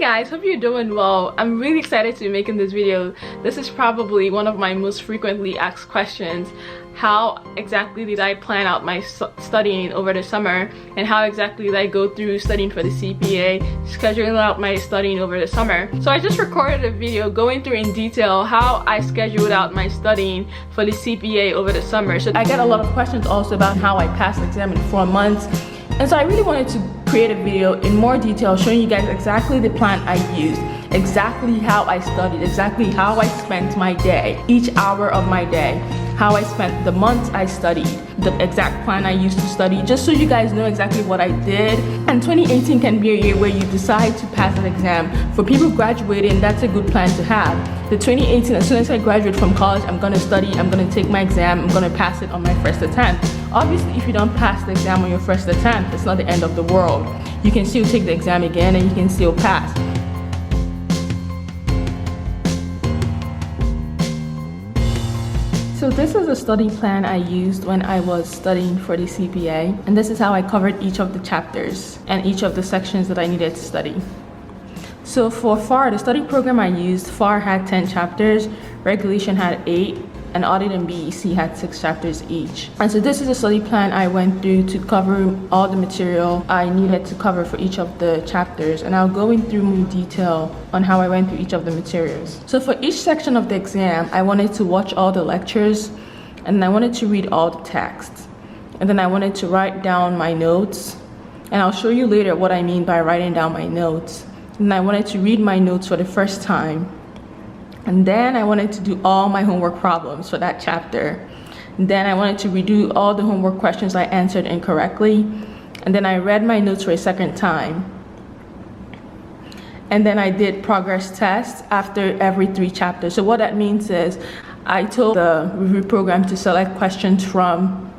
guys, hope you're doing well. I'm really excited to be making this video. This is probably one of my most frequently asked questions. How exactly did I plan out my studying over the summer, and how exactly did I go through studying for the CPA, scheduling out my studying over the summer? So I just recorded a video going through in detail how I scheduled out my studying for the CPA over the summer. So I get a lot of questions also about how I passed the exam in 4 months. And so I really wanted to create a video in more detail showing you guys exactly the plan I used, exactly how I studied, exactly how I spent my day, each hour of my day, how I spent the months I studied, the exact plan I used to study, just so you guys know exactly what I did. And 2018 can be a year where you decide to pass an exam. For people graduating, that's a good plan to have. The 2018, as soon as I graduate from college, I'm gonna study, I'm gonna take my exam, I'm gonna pass it on my first attempt. Obviously, if you don't pass the exam on your first attempt, it's not the end of the world. You can still take the exam again and you can still pass. So this is a study plan I used when I was studying for the CPA, and this is how I covered each of the chapters and each of the sections that I needed to study. So for FAR, the study program I used, FAR had 10 chapters, Regulation had 8, and Audit and BEC had 6 chapters each. And so this is a study plan I went through to cover all the material I needed to cover for each of the chapters, and I'll go in through more detail on how I went through each of the materials. So for each section of the exam, I wanted to watch all the lectures, and I wanted to read all the texts. And then I wanted to write down my notes, and I'll show you later what I mean by writing down my notes. And I wanted to read my notes for the first time. And then I wanted to do all my homework problems for that chapter. And then I wanted to redo all the homework questions I answered incorrectly. And then I read my notes for a second time. And then I did progress tests after every 3 chapters. So what that means is I told the review program to select questions from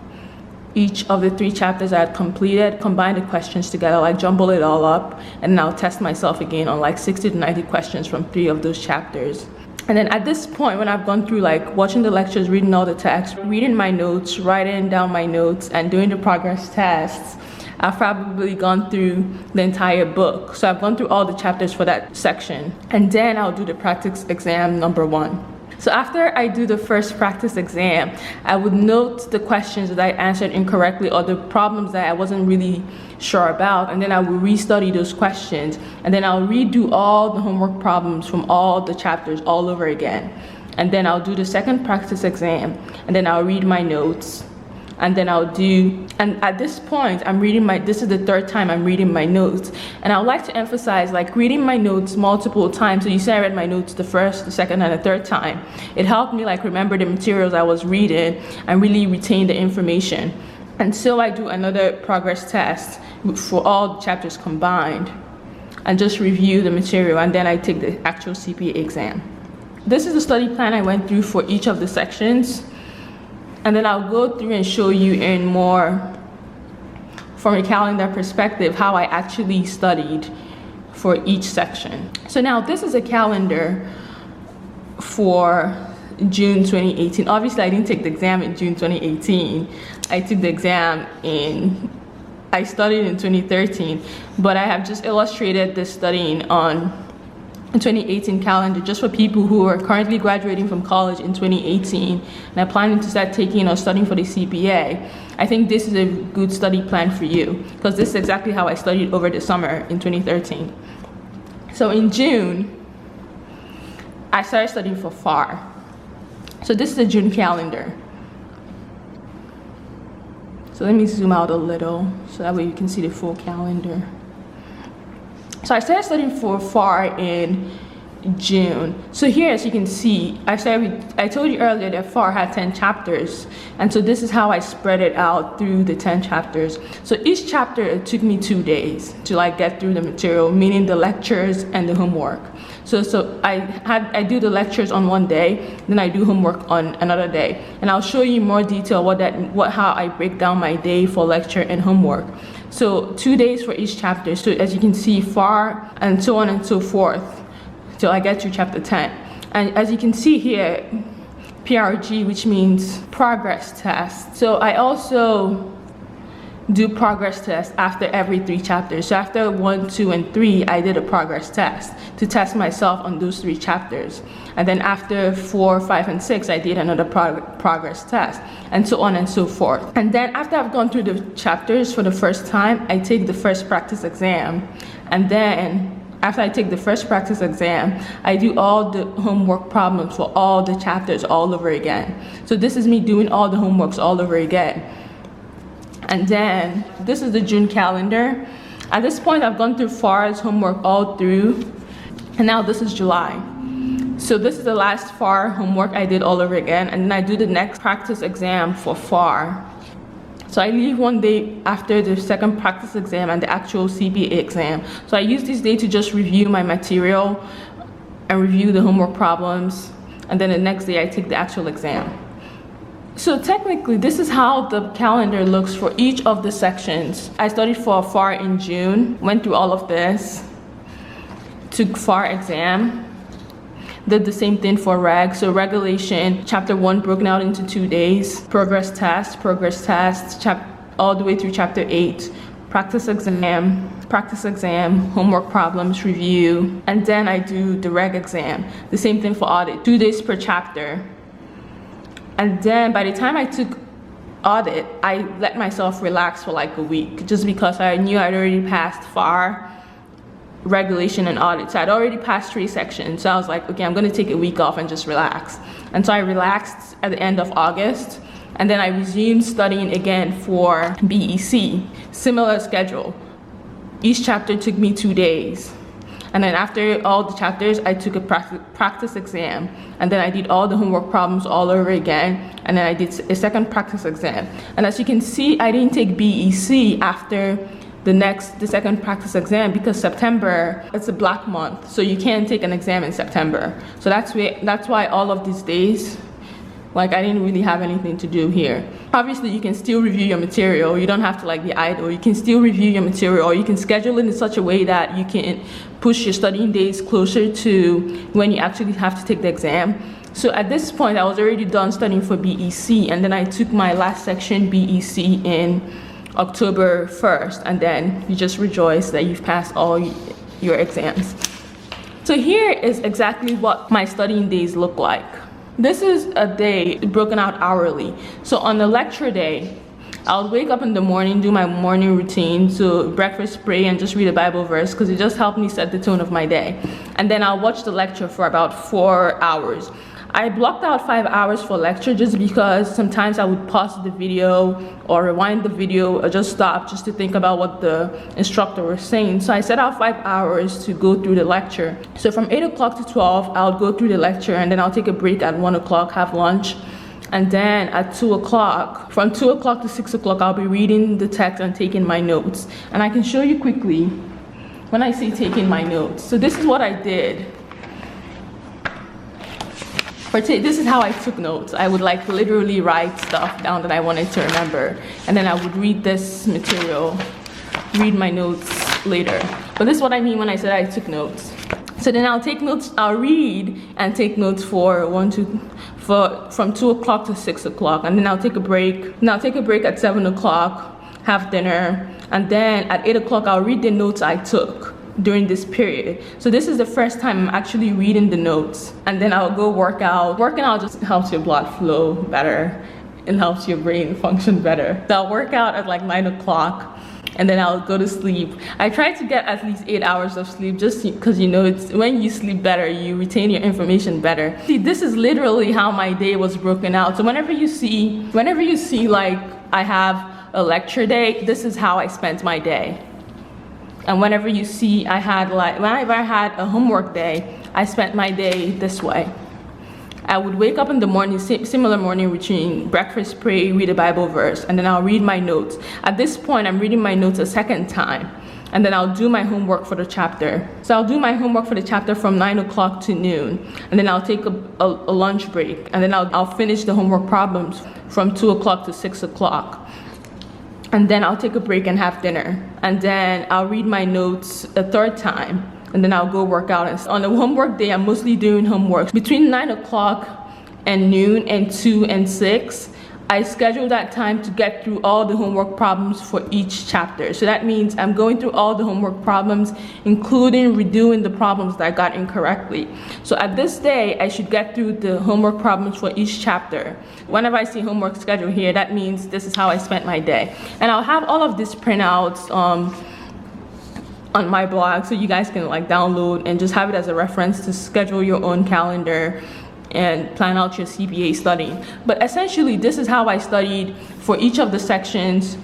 each of the 3 chapters I had completed, combine the questions together, like jumble it all up, and then I'll test myself again on like 60 to 90 questions from 3 of those chapters. And then at this point, when I've gone through like watching the lectures, reading all the text, reading my notes, writing down my notes, and doing the progress tests, I've probably gone through the entire book. So I've gone through all the chapters for that section. And then I'll do the practice exam number 1. So after I do the first practice exam, I would note the questions that I answered incorrectly or the problems that I wasn't really sure about, and then I will restudy those questions, and then I'll redo all the homework problems from all the chapters all over again. And then I'll do the second practice exam, and then I'll read my notes, and then and at this point I'm reading this is the 3rd time I'm reading my notes. And I would like to emphasize, like, reading my notes multiple times. So you say I read my notes the 1st, the 2nd, and the 3rd time. It helped me like remember the materials I was reading and really retain the information. And so I do another progress test for all the chapters combined and just review the material, and then I take the actual CPA exam. This is the study plan I went through for each of the sections. And then I'll go through and show you in more from a calendar perspective how I actually studied for each section. So now this is a calendar for June 2018. Obviously I didn't take the exam in June 2018. I took the exam I studied in 2013, but I have just illustrated this studying on 2018 calendar just for people who are currently graduating from college in 2018 and are planning to start taking or studying for the CPA. I think this is a good study plan for you, because this is exactly how I studied over the summer in 2013. So in June, I started studying for FAR. So this is the June calendar. So let me zoom out a little so that way you can see the full calendar. So I started studying for FAR in June. So here, as you can see, I told you earlier that FAR had 10 chapters. And so this is how I spread it out through the 10 chapters. So each chapter, it took me 2 days to like get through the material, meaning the lectures and the homework. So I do the lectures on one day, then I do homework on another day. And I'll show you more detail how I break down my day for lecture and homework. So 2 days for each chapter. So as you can see, FAR and so on and so forth till I get to chapter 10. And as you can see here, PRG, which means progress test. So I also do progress tests after every 3 chapters. So after 1, 2, and 3, I did a progress test to test myself on those 3 chapters. And then after 4, 5, and 6, I did another progress test, and so on and so forth. And then after I've gone through the chapters for the first time, I take the first practice exam. And then after I take the first practice exam, I do all the homework problems for all the chapters all over again. So this is me doing all the homeworks all over again. And then this is the June calendar. At this point, I've gone through FAR's homework all through, and now this is July. So this is the last FAR homework I did all over again, and then I do the next practice exam for FAR. So I leave one day after the second practice exam and the actual CPA exam. So I use this day to just review my material and review the homework problems, and then the next day I take the actual exam. So technically, this is how the calendar looks for each of the sections. I studied for FAR in June, went through all of this, took FAR exam, did the same thing for reg. So regulation, chapter 1 broken out into 2 days, progress test, all the way through chapter 8, practice exam, homework problems, review, and then I do the reg exam. The same thing for audit, 2 days per chapter. And then by the time I took audit, I let myself relax for like a week, just because I knew I'd already passed FAR, regulation, and audit. So I'd already passed 3 sections. So I was like, okay, I'm gonna take a week off and just relax. And so I relaxed at the end of August, and then I resumed studying again for BEC, similar schedule. Each chapter took me 2 days. And then after all the chapters, I took a practice exam, and then I did all the homework problems all over again, and then I did a second practice exam. And as you can see, I didn't take BEC after the second practice exam, because September, it's a black month, so you can't take an exam in September. So that's why all of these days, like, I didn't really have anything to do here. Obviously, you can still review your material. You don't have to like be idle. You can still review your material, or you can schedule it in such a way that you can push your studying days closer to when you actually have to take the exam. So at this point, I was already done studying for BEC, and then I took my last section, BEC, in October 1st, and then you just rejoice that you've passed all your exams. So here is exactly what my studying days look like. This is a day broken out hourly. So on the lecture day, I'll wake up in the morning, do my morning routine, so breakfast, pray, and just read a Bible verse, because it just helped me set the tone of my day. And then I'll watch the lecture for about 4 hours. I blocked out 5 hours for lecture just because sometimes I would pause the video or rewind the video or just stop just to think about what the instructor was saying. So I set out 5 hours to go through the lecture. So from 8 o'clock to 12, I'll go through the lecture, and then I'll take a break at 1 o'clock, have lunch. And then at 2 o'clock, from 2 o'clock to 6 o'clock, I'll be reading the text and taking my notes. And I can show you quickly when I say taking my notes. So this is what I did. This is how I took notes. I would like literally write stuff down that I wanted to remember, and then I would read this material, read my notes later. But this is what I mean when I said I took notes. So then I'll take notes, I'll read and take notes from 2 o'clock to 6 o'clock, and then I'll take a break. And I'll take a break at 7 o'clock, have dinner, and then at 8 o'clock I'll read the notes I took during this period. So this is the first time I'm actually reading the notes, and then I'll go work out. Working out just helps your blood flow better. It helps your brain function better. So I'll work out at like 9 o'clock, and then I'll go to sleep. I try to get at least 8 hours of sleep, just because it's when you sleep better, you retain your information better. See, this is literally how my day was broken out. So whenever you see like I have a lecture day, this is how I spent my day. And whenever you see whenever I had a homework day, I spent my day this way. I would wake up in the morning, similar morning routine, breakfast, pray, read a Bible verse, and then I'll read my notes. At this point, I'm reading my notes a second time, and then I'll do my homework for the chapter. So I'll do my homework for the chapter from 9 o'clock to noon, and then I'll take a lunch break, and then I'll finish the homework problems from 2 o'clock to 6 o'clock. And then I'll take a break and have dinner. And then I'll read my notes a third time. And then I'll go work out. And on a homework day, I'm mostly doing homework. Between 9 o'clock and noon and 2 and 6, I schedule that time to get through all the homework problems for each chapter. So that means I'm going through all the homework problems, including redoing the problems that I got incorrectly. So at this day, I should get through the homework problems for each chapter. Whenever I see homework schedule here, that means this is how I spent my day. And I'll have all of these printouts on my blog, so you guys can like download and just have it as a reference to schedule your own calendar and plan out your CPA studying. But essentially, this is how I studied for each of the sections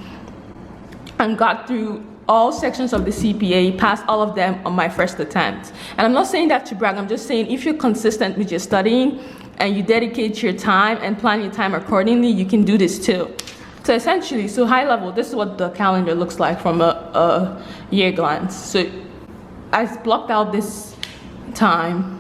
and got through all sections of the CPA, passed all of them on my first attempt. And I'm not saying that to brag, I'm just saying if you're consistent with your studying and you dedicate your time and plan your time accordingly, you can do this too. So essentially, so high level, this is what the calendar looks like from a year glance. So I blocked out this time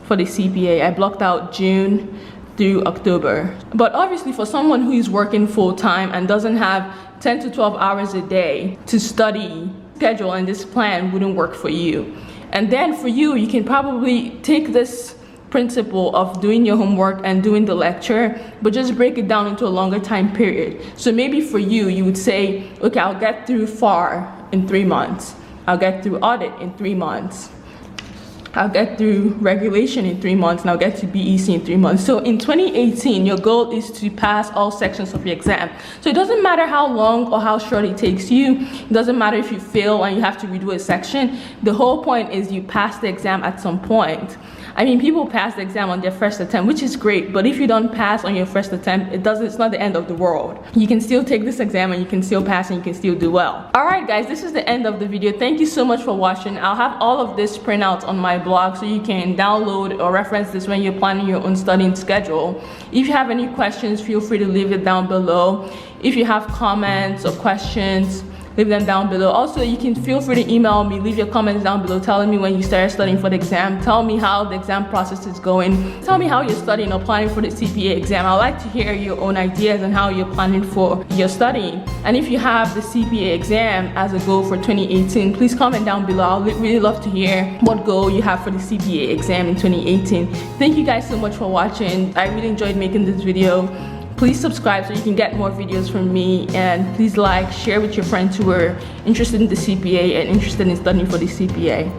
for the CPA. I blocked out June through October. But obviously for someone who is working full-time and doesn't have 10 to 12 hours a day to study, schedule, and this plan wouldn't work for you. And then for you, you can probably take this principle of doing your homework and doing the lecture, but just break it down into a longer time period. So maybe for you, you would say, okay, I'll get through FAR in 3 months. I'll get through audit in 3 months. I'll get through regulation in 3 months, and I'll get to BEC in 3 months. So in 2018, your goal is to pass all sections of your exam. So it doesn't matter how long or how short it takes you. It doesn't matter if you fail and you have to redo a section. The whole point is you pass the exam at some point. I mean, people pass the exam on their first attempt, which is great, but if you don't pass on your first attempt, it's not the end of the world. You can still take this exam and you can still pass and you can still do well. All right, guys, this is the end of the video. Thank you so much for watching. I'll have all of this printouts on my blog so you can download or reference this when you're planning your own studying schedule. If you have any questions, feel free to leave it down below. If you have comments or questions, leave them down below. Also, you can feel free to email me, leave your comments down below telling me when you started studying for the exam. Tell me how the exam process is going. Tell me how you're studying or planning for the CPA exam. I'd like to hear your own ideas and how you're planning for your studying. And if you have the CPA exam as a goal for 2018, please comment down below. I'd really love to hear what goal you have for the CPA exam in 2018. Thank you guys so much for watching. I really enjoyed making this video. Please subscribe so you can get more videos from me, and please like, share with your friends who are interested in the CPA and interested in studying for the CPA.